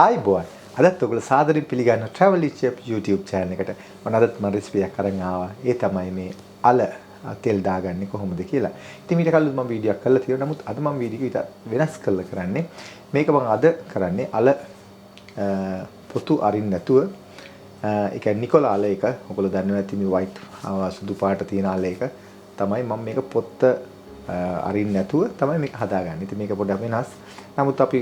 ආයිබෝන් අදත් ඔයගොල්ලෝ සාදරයෙන් පිළිගන්න Travel Chef YouTube channel එකට මම අදත් මම රෙසිපි එකක් අරන් ආවා. ඒ තමයි මේ අල තෙල් දාගන්නේ කොහොමද කියලා. ඉතින් ඊට කලින් මම වීඩියෝ එකක් කරලා තියෙනවා. නමුත් අද මම වීඩියෝ එක වෙනස් කරලා කරන්නේ. මේක මම අද කරන්නේ අල පොතු අරින්න නැතුව ඒ කියන්නේ නිකොලා අල එක. ඔයගොල්ලෝ දන්නවා ඇති මේ white සුදු පාට තියෙන අල එක තමයි මම මේක පොත්ත අරින්න නැතුව තමයි මේක හදාගන්නේ. ඉතින් මේක පොඩ්ඩක් වෙනස්. නමුත් අපි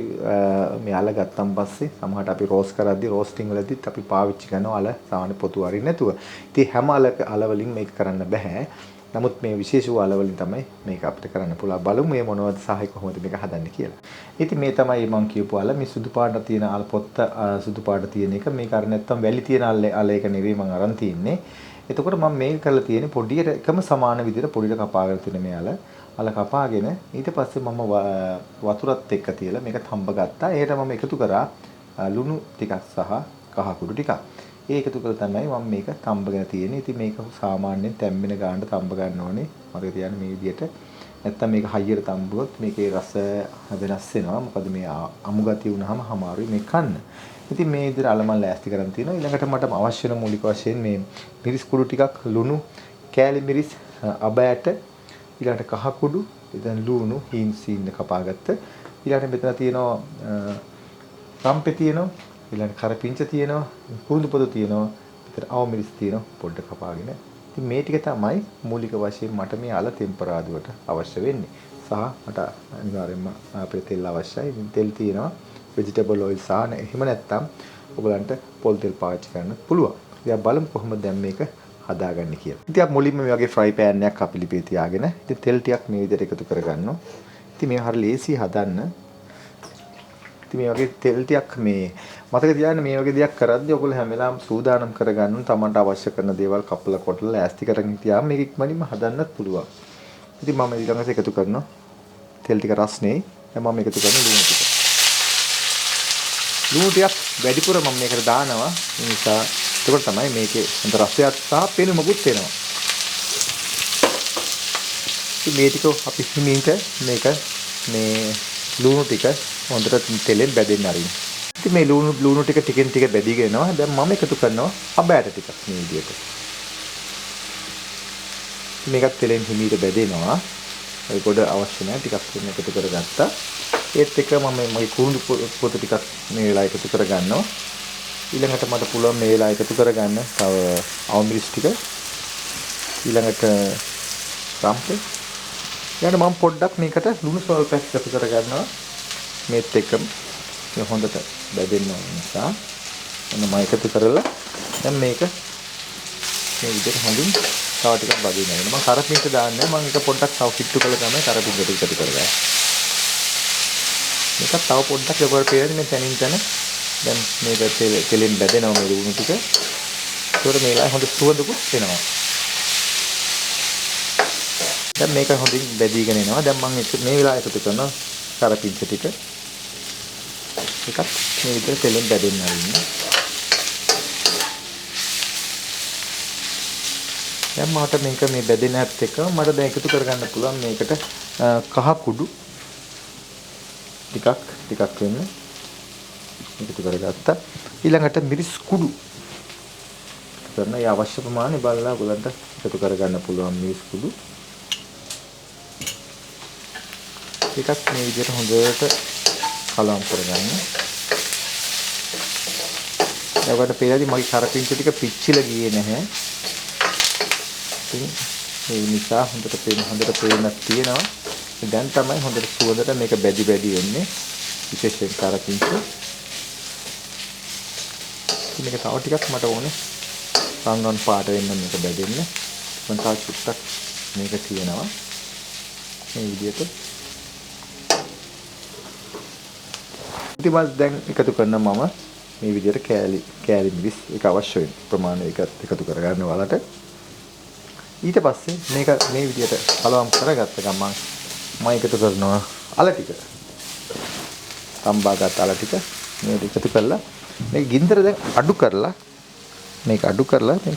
මේ අල ගත්තන් පස්සේ සමහරට අපි රෝස්ට් කරද්දී රෝස්ටිං වලදීත් අපි පාවිච්චි කරනවා අල සාමාන්‍ය පොතු අරින්න නැතුව. ඉතින් හැම අල වලින් මේක කරන්න බෑ. නමුත් මේ විශේෂ වූ අල වලින් තමයි මේක අපිට කරන්න පුළුවන්. බලමු මේ මොනවද සාහේ කොහොමද මේක හදන්නේ කියලා. ඉතින් මේ තමයි මම කියපු අල මේ සුදු පාට තියෙන අල පොත්ත සුදු පාට තියෙන එක මේක අර නැත්තම් වැලි තියෙන අල එක නෙවෙයි මම අරන් තින්නේ. එතකොට මම මේක කරලා තියෙන්නේ පොඩියට එකම සමාන විදිහට පොඩියට කපාගෙන තියෙන මේ අල කපාගෙන ඊට පස්සේ මම වතුරත් එක්ක තියලා මේක තඹ ගත්තා. ඒකට මම එකතු කරා ලුණු ටිකක් සහ කහ කුඩු ටිකක්. ඒ එකතු කරලා තමයි මම මේක තඹගෙන තියෙන්නේ. ඉතින් මේක සාමාන්‍යයෙන් තැම්බෙන ගානට තඹ ගන්න ඕනේ. මතක තියාගන්න මේ විදිහට. නැත්තම් මේක හයියට තඹුවොත් මේකේ රස වෙනස් වෙනවා. මොකද මේ අමු ගතිය වුණාම අමාරුයි මේ කන්න. ඉතින් මේ විදිහට අල මම ලෑස්ති කරන් තියෙනවා. ඊළඟට මට අවශ්‍ය වෙන මූලික වශයෙන් මේ මිරිස් කුඩු ටිකක් ලුණු කෑලි මිරිස් අබෑට ඊළඟට කහ කුඩු ඉතින් ලුණු හීන් සීන් කපාගත්ත ඊළඟට මෙතන තියෙනවා රම්පේ තියෙනවා ඊළඟට කරපිංච තියෙනවා කුරුඳු පොතු තියෙනවා විතර අවු මිරිස් තියෙනවා පොඩ්ඩක් කපාගෙන ඉතින් මේ ටික තමයි මූලික වශයෙන් මට මේ අල ටෙම්පරාදුවට අවශ්‍ය වෙන්නේ සහ මට අනිවාර්යයෙන්ම අපේ තෙල් අවශ්‍යයි ඉතින් තෙල් තියෙනවා vegetable oil සහ එහෙම නැත්නම් ඔයගලන්ට පොල් තෙල් පාවිච්චි කරන්න පුළුවන් ඉතින් බලමු කොහොමද දැන් මේක හදාගන්න කියලා. ඉතින් අපි මුලින්ම මේ වගේ ෆ්‍රයි පෑන් එකක් අපි ලිපේ තියාගෙන ඉතින් තෙල් ටිකක් මේ විදිහට එකතු කරගන්නවා. ඉතින් මේ හරිය ලේසි හදන්න. ඉතින් මේ වගේ තෙල් ටිකක් මේ මතක තියාගන්න මේ වගේ දෙයක් කරද්දී ඔයගොල්ලෝ හැම වෙලාවම සූදානම් කරගන්න තමන්ට අවශ්‍ය කරන දේවල් කපලා කොටලා ලෑස්ති කරගෙන තියාම මේක ඉක්මනින්ම හදන්නත් පුළුවන්. ඉතින් මම ඊළඟට එකතු කරනවා තෙල් ටික රස්නේ. දැන් මම එකතු කරන ලුණු ටික. ලුණු ටිකක් වැඩිපුර මම මේකට දානවා. ඒ නිසා එතකොට තමයි මේකේ හොඳ රසයක් සහ පෙනුමකුත් එනවා. ඉතින් මේ ටික අපි හිමින්ට මේක මේ ලුණු ටික හොඳට තෙලෙන් බැදෙන්න ආරින්න. ඉතින් මේ ලුණු ටික ටිකෙන් ටික බැදීගෙන එනවා. දැන් මම එකතු කරනවා අබෑට ටිකක් මේ විදිහට. මේකත් තෙලෙන් හිමීට බැදෙනවා. ඒ කොට අවශ්‍ය නැහැ ටිකක් වෙන එකතු කරගත්තා. ඒත් එක මම මගේ කුරුඳු පොතු ටිකක් මේ වෙලාව එකතු කරගන්නවා. ඊළඟට මට පුළුවන් මේ වෙලාව එකතු කරගන්න තව අවු මිරිස් ටික ඊළඟට රම්පේ ඊළඟට මම පොඩ්ඩක් මේකට ලුණු ස්වල්පයක් එකතු කරගන්නවා මේත් එක්කම මේ හොඳට බැදෙන්න ඕන නිසා මම එකතු කරලා දැන් මේක මේ විදිහට හොඳින් තව ටිකක් බදින්න වෙනවා මම කරපිංච දාන්නේ මම ඒක පොඩ්ඩක් තව කිට්ටු කරලා තමයි කරපිංච ටික එකතු කරගන්නේ මේක තව පොඩ්ඩක් ලොකුවට පේන්නේ මේ තනින් තන දැන් මේක තෙලෙන් බැදෙනවා මේ ලුණු ටික. ඒකට මේලා හොඳ සුවඳකුත් එනවා. දැන් මේක හොඳින් බැදීගෙන එනවා. දැන් මම මේ වෙලාව එකතු කරනවා කරපිංච ටික. එකක් මේ විදිහට තෙලෙන් බැදෙන්න ආරින්න. දැන් මට මේක මේ බැදෙන හැත් එක්ක මට දැන් එකතු කරගන්න පුළුවන් මේකට කහ කුඩු ටිකක් වෙන්න. එකතු කරගත්තා. ඊළඟට මිරිස් කුඩු කරන ඒ අවශ්‍ය ප්‍රමාණය බලලා ඔයගලන්ට එකතු කරගන්න පුළුවන් මිරිස් කුඩු. ටිකක් මේ විදිහට හොඳට කලවම් කරගන්න. ඒකට පෙරදී මගේ කරපිංච ටික පිච්චිලා ගියේ නැහැ. ඉතින් ඒ නිසා හොඳට පේනක් තියෙනවා. දැන් තමයි හොඳට සුවඳට මේක බැදි වෙන්නේ. විශේෂයෙන් කරපිංච මේක තව ටිකක් මට ඕනේ රන්වන් පාට වෙන්න මේක බැදෙන්න මම තව චුට්ටක් මේක තියෙනවා මේ විදිහට ඉතින් මම දැන් එකතු කරන මම මේ විදිහට කෑලි මිරිස් එක අවශ්‍ය වෙන ප්‍රමාණය එකතු කරගන්න වලට ඊට පස්සේ මේක මේ විදිහට කලවම් කරගත්ත ගමන් මම එකතු කරනවා අල ටික තම්බාගත් අල ටික මේ එකතු කරලා මේ ගින්දර දැන් අඩු කරලා මේක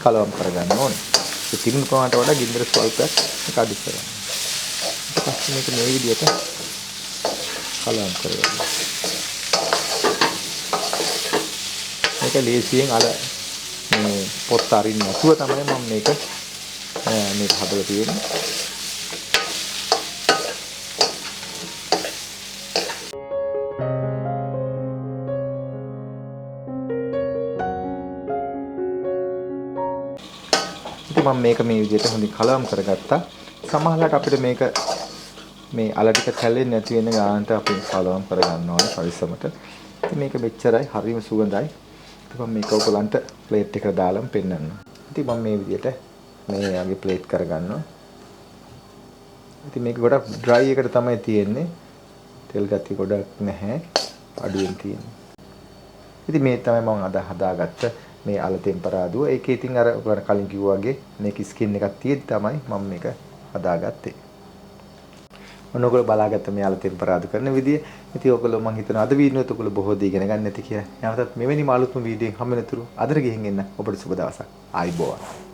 කලවම් කරගන්න ඕනේ. ඒ තිබුණු ප්‍රමාණයට වඩා ගින්දර ස්වල්පයක් මේක අඩු කරගන්න. ඊට පස්සේ මේක මේ විදිහට කලවම් කරගන්න. ලේසියෙන් අර මේ පොත් අරින්න නැතුව තමයි මම මේක හදලා තියෙන්නේ. ඉතින් මම මේක මේ විදිහට හොඳින් කලවම් කරගත්තා. සමහරවිට අපිට මේක මේ අල ටික කැලෙන්නේ නැති වෙන ගානට අපි කලවම් කරගන්න ඕනේ පරිස්සමට. ඉතින් මේක මෙච්චරයි, හරිම සුවඳයි. ඉතින් මම මේක ඔයගලන්ට ප්ලේට් එකට දාලාම පෙන්නන්නම්. ඉතින් මම මේ විදිහට මේ වගේ ප්ලේට් කරගන්නවා. ඉතින් මේක ගොඩක් ඩ්‍රයි එකට තමයි තියෙන්නේ. තෙල් ගතිය ගොඩක් නැහැ. අඩුවෙන් තියෙන්නේ. ඉතින් මේ තමයි මම අද හදාගත්ත මේ අල ටෙම්පරාදුව. ඒකේ ඉතින් අර ඔයගොල්ලෝ කලින් කිව්වා වගේ මේක ස්කින් එකක් තියෙද්දි තමයි මම මේක හදාගත්තේ. ඔන්නෝගොල්ලෝ බලාගත්ත මේ අල ටෙම්පරාදු කරන විදිය. ඉතින් ඔයගොල්ලෝ මම හිතනවා අද වීඩියෝ එක ඔයගොල්ලෝ බොහෝ දේ ඉගෙන ගන්න ඇති කියලා. නැවතත් මෙවැනි මාළුත්ම වීඩියෝෙන් හම්බ වෙනතුරු අදට ගිහින් එන්න ඔබට සුබ දවසක්. ආයිබෝවන්.